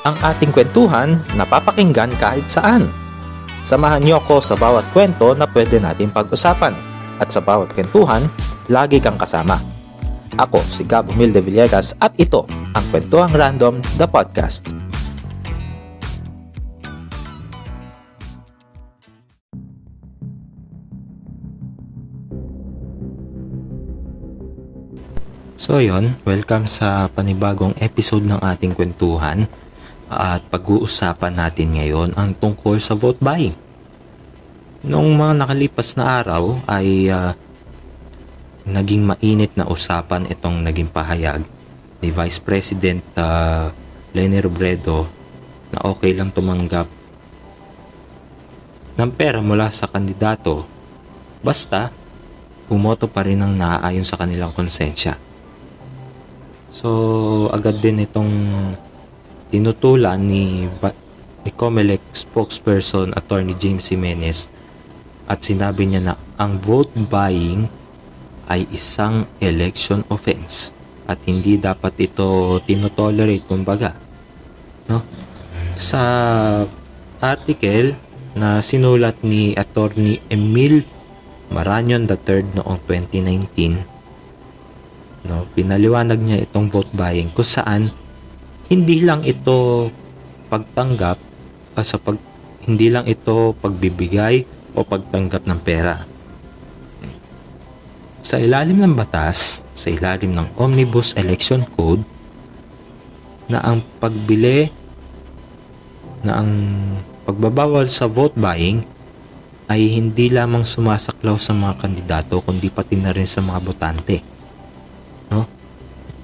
ang ating kwentuhan na papakinggan kahit saan. Samahan niyo ako sa bawat kwento na pwede natin pag-usapan at sa bawat kwentuhan, lagi kang kasama. Ako si Gab Humilde Villegas at ito ang Kwentuhang Random, the podcast. So yun, welcome sa panibagong episode ng ating kwentuhan at pag-uusapan natin ngayon ang tungkol sa vote buying. Noong mga nakalipas na araw ay naging mainit na usapan itong naging pahayag ni Vice President Leni Robredo na okay lang tumanggap ng pera mula sa kandidato basta bumoto pa rin ang naaayon sa kanilang konsensya. So, agad din itong tinutulan ni COMELEC spokesperson Attorney James Jimenez at sinabi niya na ang vote buying ay isang election offense at hindi dapat ito tinotolerate kumbaga. No? Sa article na sinulat ni Attorney Emil Marañon III noong 2019, pinaliwanag niya itong vote buying kung saan hindi lang ito pagtanggap hindi lang ito pagbibigay o pagtanggap ng pera. Sa ilalim ng batas, sa ilalim ng Omnibus Election Code, na ang pagbabawal sa vote buying ay hindi lamang sumasaklaw sa mga kandidato kundi pati na rin sa mga botante.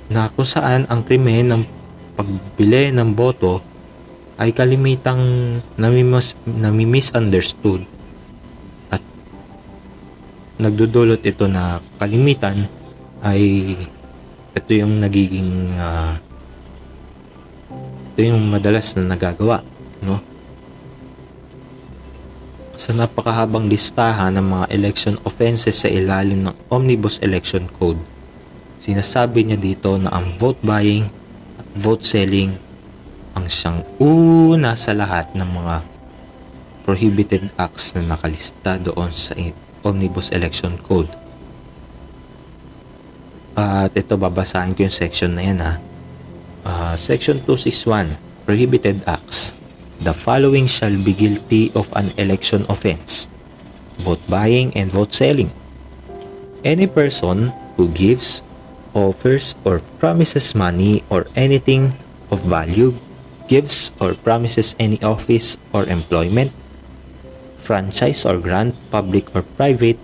Na kung saan ang krimen ng pagbili ng boto ay kalimitang nami-misunderstood at nagdudulot ito na kalimitan ay ito yung nagiging ito yung madalas na nagagawa, no? Sa napakahabang listahan ng mga election offenses sa ilalim ng Omnibus Election Code, sinasabi niya dito na ang vote buying at vote selling ang siyang una sa lahat ng mga prohibited acts na nakalista doon sa Omnibus Election Code. At ito, babasahin ko yung section na yan Section 261, Prohibited Acts. The following shall be guilty of an election offense: vote buying and vote selling. Any person who gives, offers or promises money or anything of value, gives or promises any office or employment, franchise or grant, public or private,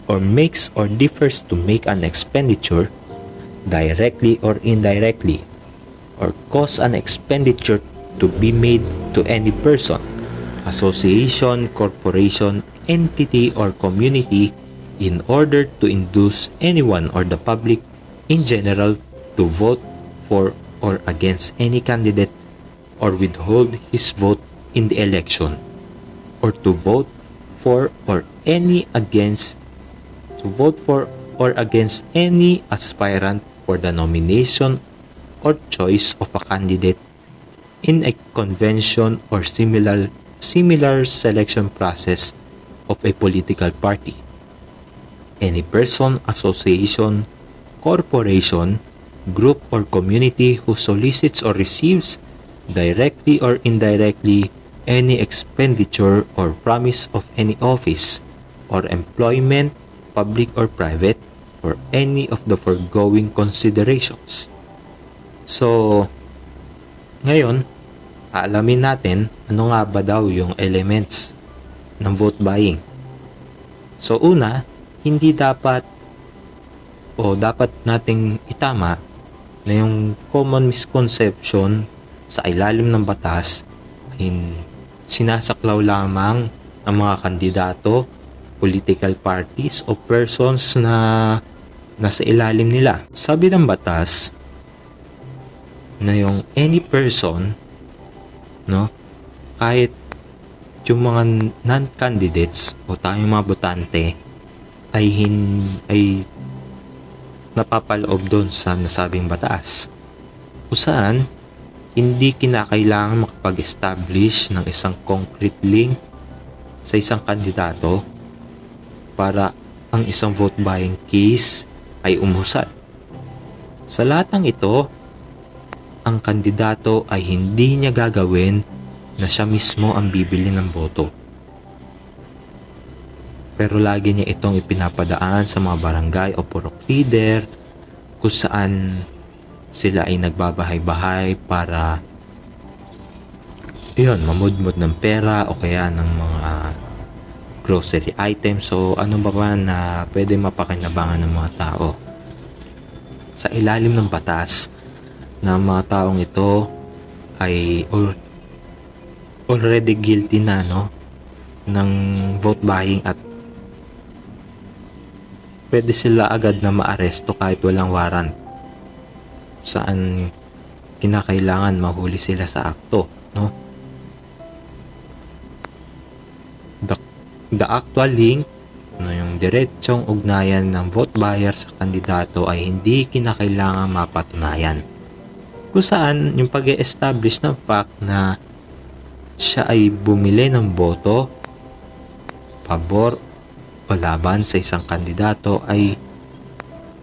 or makes or differs to make an expenditure, directly or indirectly, or cause an expenditure to be made to any person, association, corporation, entity, or community in order to induce anyone or the public in general to vote for or against any candidate or withhold his vote in the election, or to vote for or against any aspirant for the nomination or choice of a candidate in a convention or similar selection process of a political party. Any person, association, corporation, group or community who solicits or receives directly or indirectly any expenditure or promise of any office or employment, public or private, for any of the foregoing considerations. So, ngayon, alamin natin ano nga ba daw yung elements ng vote buying. So, una, hindi dapat nating itama na yung common misconception sa ilalim ng batas ay sinasaklaw lamang ang mga kandidato, political parties o persons na nasa ilalim nila. Sabi ng batas na yung any person, kahit yung mga non-candidates o tayong mga botante ay napapaloob doon sa nasabing batas. Kung saan hindi kinakailangan makapag-establish ng isang concrete link sa isang kandidato para ang isang vote buying case ay umusad. Sa lahat ng ito, ang kandidato ay hindi niya gagawin na siya mismo ang bibili ng boto. Pero lagi niya itong ipinapadaan sa mga barangay o purok leader kung saan sila ay nagbabahay-bahay para mamudmod ng pera o kaya ng mga grocery items o ano ba na pwede mapakinabangan ng mga tao. Sa ilalim ng batas na mga taong ito ay already guilty na ng vote buying at pwede sila agad na maaresto kahit walang warrant, saan kinakailangan mahuli sila sa akto, The actual link, yung diretsong ugnayan ng vote buyer sa kandidato ay hindi kinakailangan mapatunayan. Kung saan yung pag-e-establish ng fact na siya ay bumili ng boto pabor o laban sa isang kandidato ay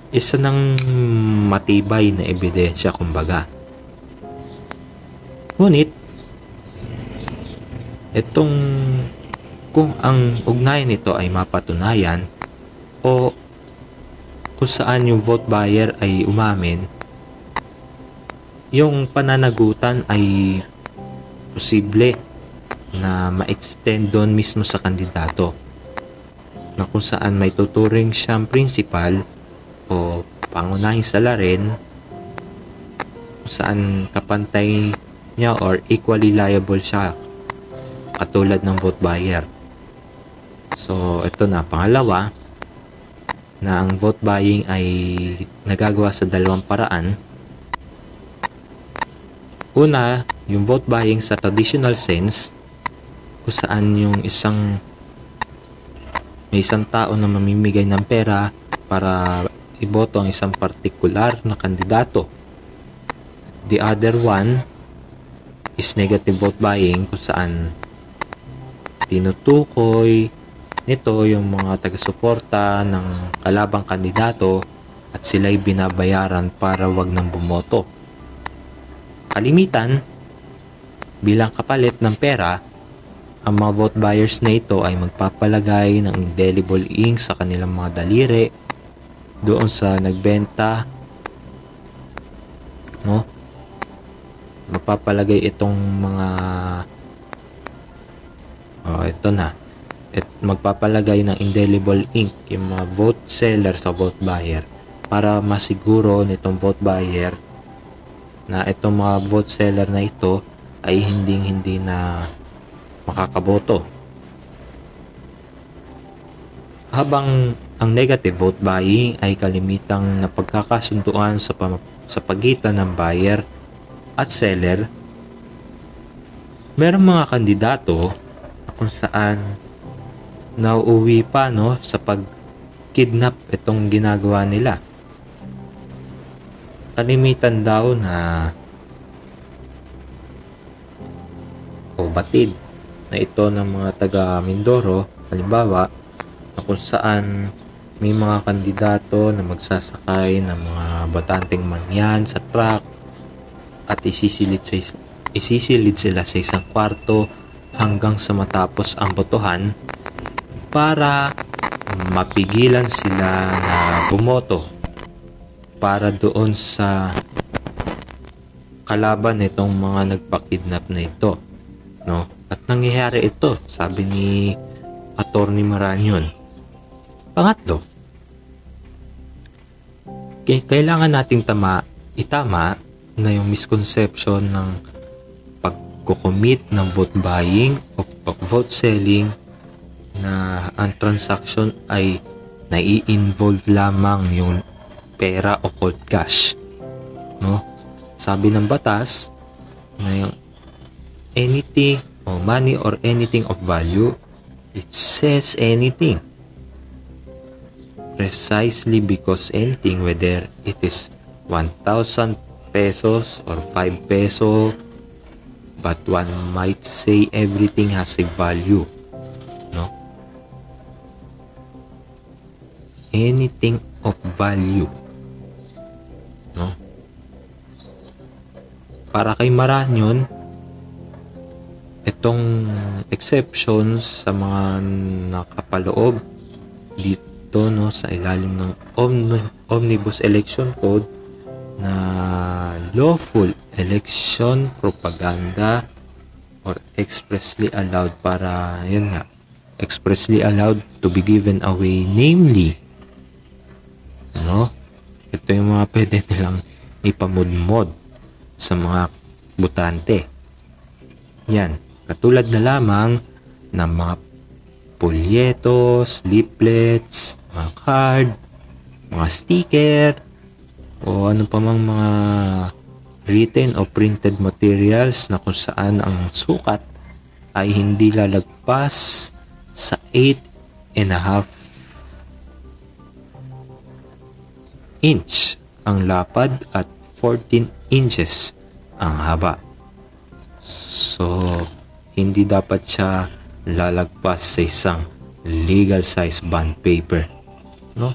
isa ng matibay na ebidensya kumbaga. Ngunit kung ang ugnayan nito ay mapatunayan o kung saan yung vote buyer ay umamin, yung pananagutan ay posible na ma-extend doon mismo sa kandidato, na kung saan may tuturing siyang principal o pangunahing salarin, kung saan kapantay niya or equally liable siya katulad ng vote buyer. So, ito na, pangalawa, na ang vote buying ay nagagawa sa dalawang paraan. Una, yung vote buying sa traditional sense, kung saan may isang tao na mamimigay ng pera para iboto ang isang partikular na kandidato. The other one is negative vote buying, kung saan tinutukoy nito yung mga taga-suporta ng kalabang kandidato at sila'y binabayaran para wag nang bumoto. Kalimitan, bilang kapalit ng pera, ang mga vote buyers na ito ay magpapalagay ng indelible ink sa kanilang mga daliri doon sa nagbenta, magpapalagay itong mga magpapalagay ng indelible ink yung mga vote seller sa vote buyer para masiguro nitong vote buyer na itong mga vote seller na ito ay hindi na makakaboto. Habang ang negative vote buying ay kalimitang napagkakasunduan sa pagitan ng buyer at seller, merong mga kandidato kung saan nauuwi pa sa pag-kidnap itong ginagawa nila. Kalimitan daw na batid na ito ng mga taga Mindoro, halimbawa, na kung saan may mga kandidato na magsasakay ng mga batanteng mangyan sa truck at isisilid sila sa isang kwarto hanggang sa matapos ang botohan para mapigilan sila na bumoto para doon sa kalaban nitong mga nagpakidnap na ito, At nangyayari ito, sabi ni Attorney Maranyon. Pangatlo, kailangan nating itama na yung misconception ng pagko-commit ng vote buying o vote selling na ang transaction ay nai-involve lamang yung pera o cold cash. Sabi ng batas na yung anything o money or anything of value, it says anything. Precisely because anything, whether it is 1,000 pesos or 5 peso but one might say everything has a value, no? Anything of value, no? Para kay Maranion, itong exceptions sa mga nakapaloob dito, no, sa ilalim ng Omnibus Election Code na lawful election propaganda or expressly allowed, para yun nga, expressly allowed to be given away, namely, no, ito yung mga pwede nilang ipamudmod sa mga botante. Yan, katulad na lamang ng mga polyetos, leaflets, mga card, mga sticker, o ano pa mang mga written o printed materials na kung saan ang sukat ay hindi lalagpas sa 8.5 inch ang lapad at 14 inches ang haba. So, hindi dapat siya lalagpas sa isang legal size bond paper, no?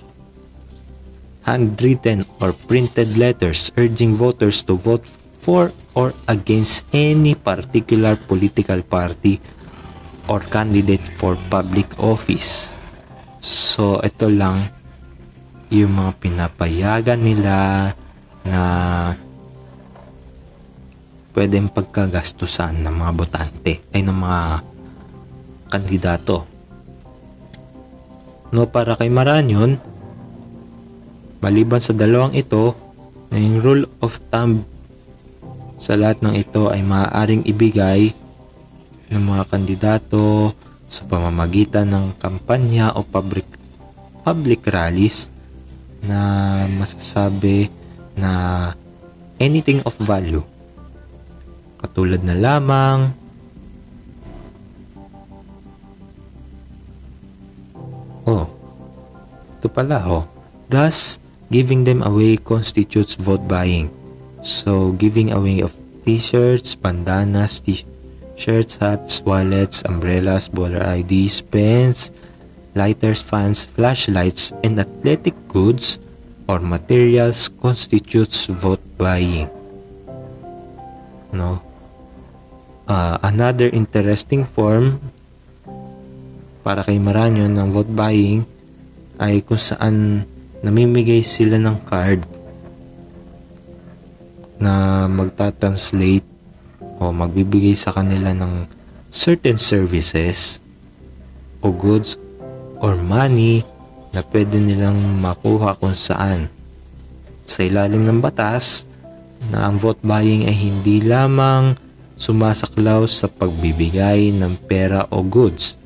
Handwritten or printed letters urging voters to vote for or against any particular political party or candidate for public office. So, ito lang yung mga pinapayagan nila na pwedeng pagkagastusan ng mga botante ay ng mga kandidato. No, para kay Maranion, maliban sa dalawang ito, na yung rule of thumb sa lahat ng ito ay maaaring ibigay ng mga kandidato sa pamamagitan ng kampanya o public rallies na masasabi na anything of value. Katulad na lamang ito pala, thus giving them away constitutes vote buying. So giving away of t-shirts, bandanas, t-shirts, hats, wallets, umbrellas, baller IDs, pens, lighters, fans, flashlights, and athletic goods or materials constitutes vote buying. No? Another interesting form para kay Maranion ng vote buying ay kung saan namimigay sila ng card na magta-translate o magbibigay sa kanila ng certain services o goods or money na pwede nilang makuha kung saan. Sa ilalim ng batas na ang vote buying ay hindi lamang sumasaklaw sa pagbibigay ng pera o goods,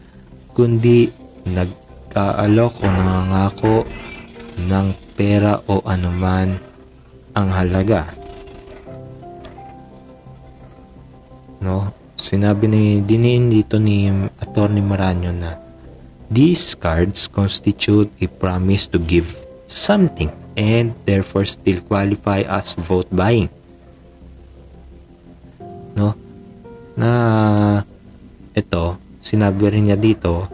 kundi nagkaalok o nangangako ng pera o anuman ang halaga. No? Sinabi diniin dito ni Attorney Maranion na these cards constitute a promise to give something and therefore still qualify as vote buying. No? Na ito, sinabi rin niya dito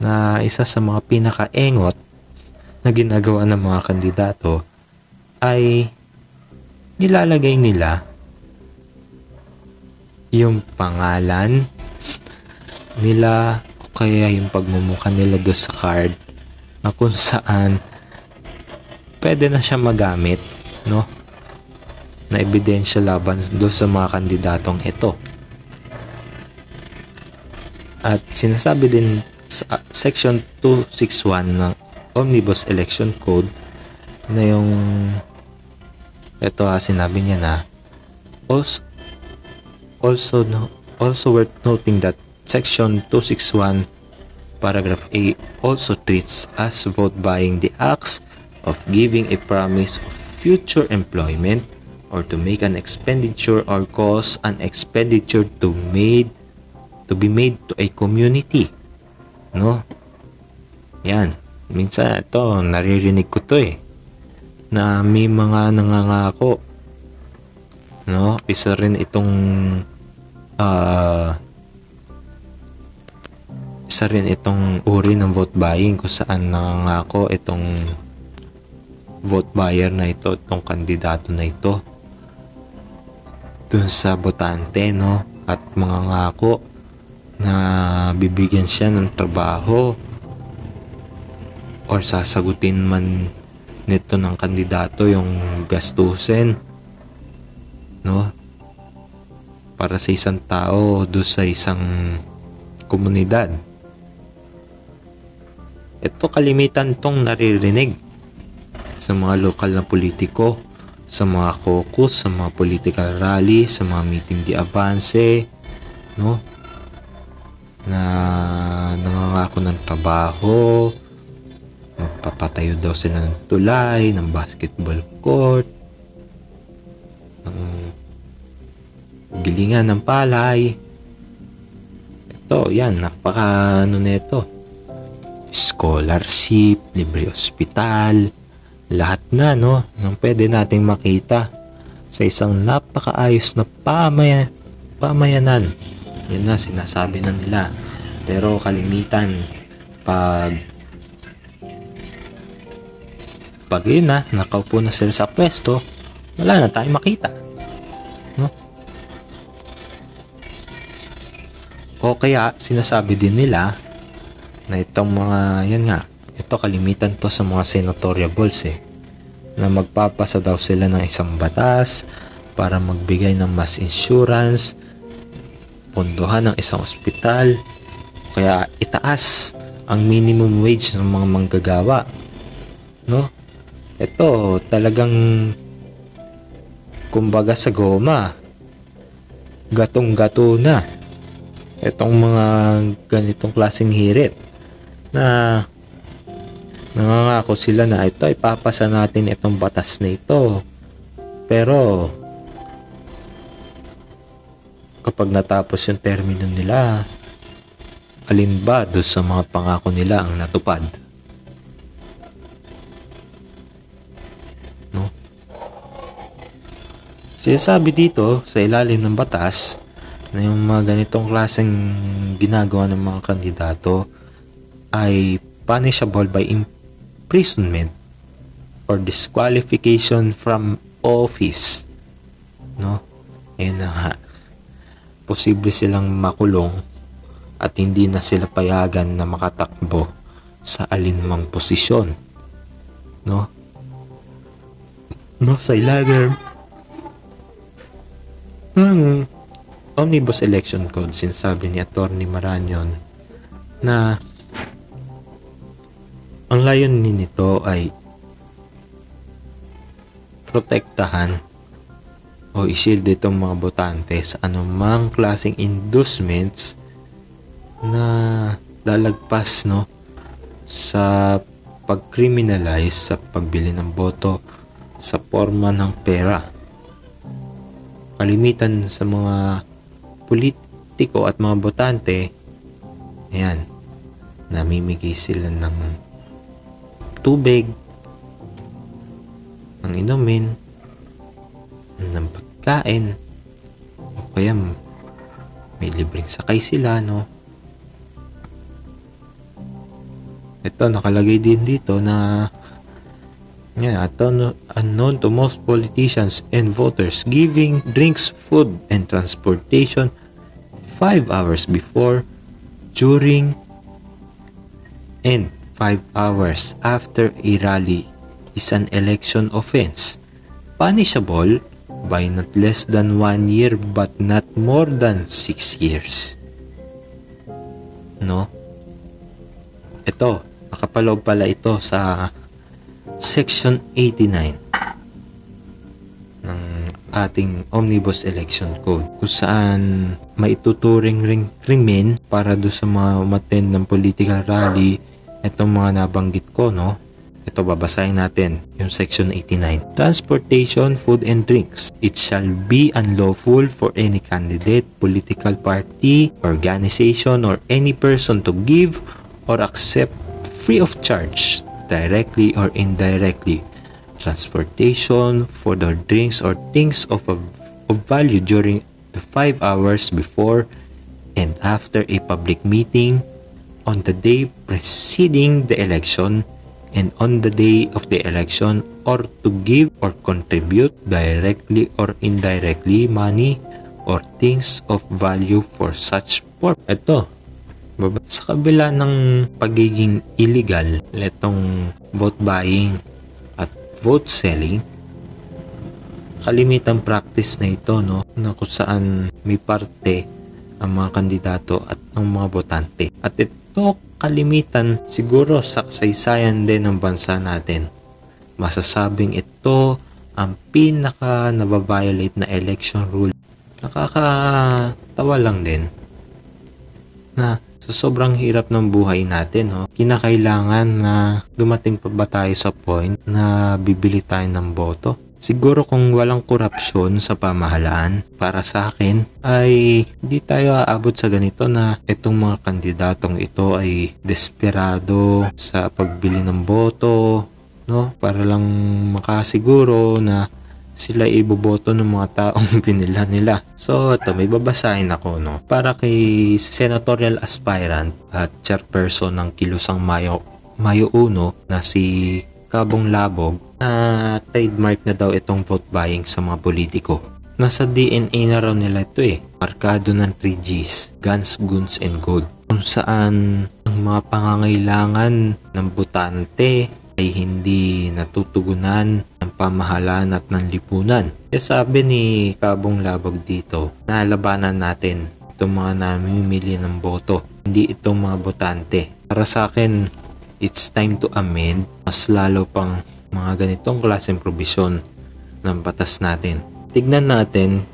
na isa sa mga pinakaengot na ginagawa ng mga kandidato ay nilalagay nila yung pangalan nila o kaya yung pagmumukha nila doon sa card na kung saan pwede na siya magamit, no, na ebidensya laban doon sa mga kandidatong ito. At sinasabi din sa Section 261 ng Omnibus Election Code na yung ito sinabi niya na also worth noting that Section 261 Paragraph A also treats as vote buying the acts of giving a promise of future employment or to make an expenditure or cause an expenditure to be made to a community. No? Yan. Minsan ito, naririnig ko to na may mga nangangako no? Isa rin itong uri ng vote buying kung saan nangangako itong vote buyer na ito, itong kandidato na ito dun sa botante, no? At mangangako na bibigyan siya ng trabaho or sasagutin man nito ng kandidato yung gastusin, no? Para sa isang tao do sa isang komunidad. Ito kalimitan tong naririnig sa mga lokal na politiko, sa mga caucus, sa mga political rally, sa mga meeting de avance, no? Na nangangako ng trabaho, magpapatayo daw sila ng tulay, ng basketball court, ng gilingan ng palay. Ito, yan, napaka nito. Scholarship, libre ospital, lahat na, no, nang pwede nating makita sa isang napakaayos na pamayanan. Yan na, sinasabi na nila. Pero kalimitan, pag yun na, nakaupo na sila sa pwesto, wala na tayong makita, no? O kaya, sinasabi din nila na itong mga, yan nga, ito kalimitan to sa mga senatoriables na magpapasa daw sila ng isang batas para magbigay ng mass insurance, pondohan ng isang ospital, kaya itaas ang minimum wage ng mga manggagawa, no? Ito talagang kumbaga sa goma, gatong-gato na itong mga ganitong klaseng hirit na nangangako sila na ito ipapasa natin itong batas na ito, pero kapag natapos yung termino nila, alin ba doon sa mga pangako nila ang natupad, no? Sinasabi dito sa ilalim ng batas na yung mga ganitong klaseng ginagawa ng mga kandidato ay punishable by imprisonment or disqualification from office, no? Ayun na nga, posible silang makulong at hindi na sila payagan na makatakbo sa alinmang posisyon, no? Sa ilalim ng Omnibus Election Code, sinasabi ni Attorney Marañon na ang layunin nito ay protektahan o i-shield itong mga botante sa anumang klaseng inducements na lalagpas, no, sa pag-criminalize sa pagbili ng boto sa forma ng pera. Kalimitan sa mga politiko at mga botante, ayan, namimigay sila ng tubig, ng inumin, ng pagkain, o kaya may libreng sakay sila, no? Ito, nakalagay din dito na unknown to most politicians and voters, giving drinks, food, and transportation 5 hours before, during, and 5 hours after a rally is an election offense, punishable by not less than 1 year but not more than 6 years. No? Ito, nakapaloob pala ito sa Section 89 ng ating Omnibus Election Code, kung saan maituturing ring krimen para do sa mga umattend ng political rally itong mga nabanggit ko, no? Ito, babasahin natin yung Section 89. Transportation, food, and drinks. It shall be unlawful for any candidate, political party, organization, or any person to give or accept free of charge, directly or indirectly, transportation, food or drinks or things of of value during the 5 hours before and after a public meeting, on the day preceding the election, and on the day of the election, or to give or contribute directly or indirectly money or things of value for such purpose. Ito, sa kabila ng pagiging illegal itong vote buying at vote selling, kalimitang practice na ito, no, na kung saan may parte ang mga kandidato at ang mga botante. At ito kalimitan siguro sa kasaysayan din ng bansa natin. Masasabing ito ang pinaka nababiolate na election rule. Nakakatawa lang din na sa sobrang hirap ng buhay natin, kinakailangan na dumating pa ba tayo sa point na bibili tayo ng boto? Siguro kung walang korupsyon sa pamahalaan, para sa akin ay di tayo aabot sa ganito na itong mga kandidatong ito ay desperado sa pagbili ng boto, no? Para lang makasiguro na sila iboboto ng mga taong pinila nila. So ito, may babasahin ako, no? Para kay senatorial aspirant at chairperson ng Kilusang Mayo 1 na si Kabong Labog, na trademark na daw itong vote buying sa mga politiko. Nasa DNA na raw nila ito markado ng 3Gs, guns, goons, and gold, kung saan ang mga pangangailangan ng botante ay hindi natutugunan ng pamahalaan at ng lipunan. Kaya sabi ni Kabong Labog dito, nalabanan natin itong mga namimili ng boto, hindi itong mga botante. Para sa akin, it's time to amend mas lalo pang mga ganitong klaseng probisyon ng batas natin. Tignan natin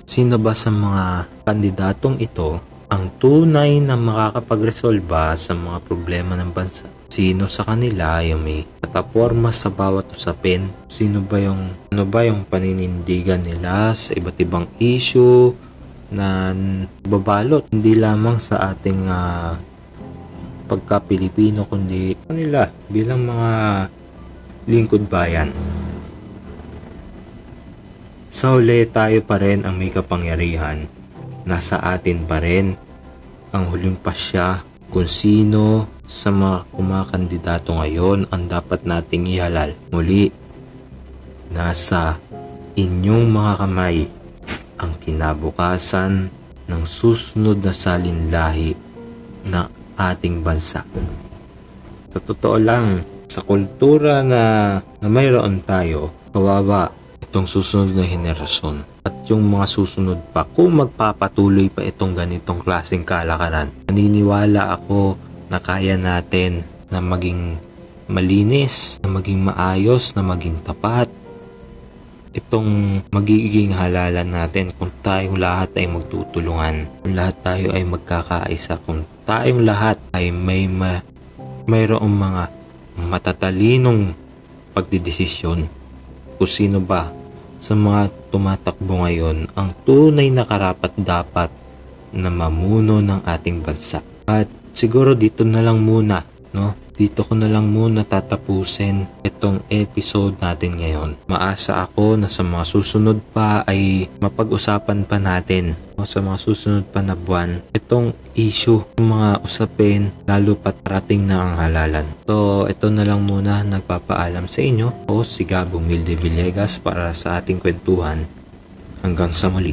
sino ba sa mga kandidatong ito ang tunay na makakapagresolba sa mga problema ng bansa. Sino sa kanila yung may plataporma sa bawat usapin? Ano ba yung paninindigan nila sa iba't ibang issue na babalot hindi lamang sa ating pagka-Pilipino kundi kanila bilang mga lingkod bayan. Sa huli, tayo pa rin ang may kapangyarihan. Nasa atin pa rin ang huling pasya kung sino sa mga kumakandidato ngayon ang dapat nating ihalal. Muli, nasa inyong mga kamay ang kinabukasan ng susunod na salinlahi ng ating bansa. Sa totoo lang, sa kultura na mayroon tayo, kawawa itong susunod na henerasyon at yung mga susunod pa kung magpapatuloy pa itong ganitong klaseng kalakaran. Naniniwala ako na kaya natin na maging malinis, na maging maayos, na maging tapat itong magiging halalan natin kung tayong lahat ay magtutulungan, kung lahat tayo ay magkakaisa, kung tayong lahat ay mayroong mga matatalinong pagdidesisyon kung sino ba sa mga tumatakbo ngayon ang tunay na karapat-dapat na mamuno ng ating bansa. At siguro dito na lang muna, no? Dito ko na lang muna tatapusin itong episode natin ngayon. Maasa ako na sa mga susunod pa ay mapag-usapan pa natin, no? Sa mga susunod pa na buwan itong issue, mga usapin, lalo pat parating na ang halalan. So ito na lang muna, nagpapaalam sa inyo. Ako si Gabo Milde Villegas para sa ating kwentuhan. Hanggang sa muli.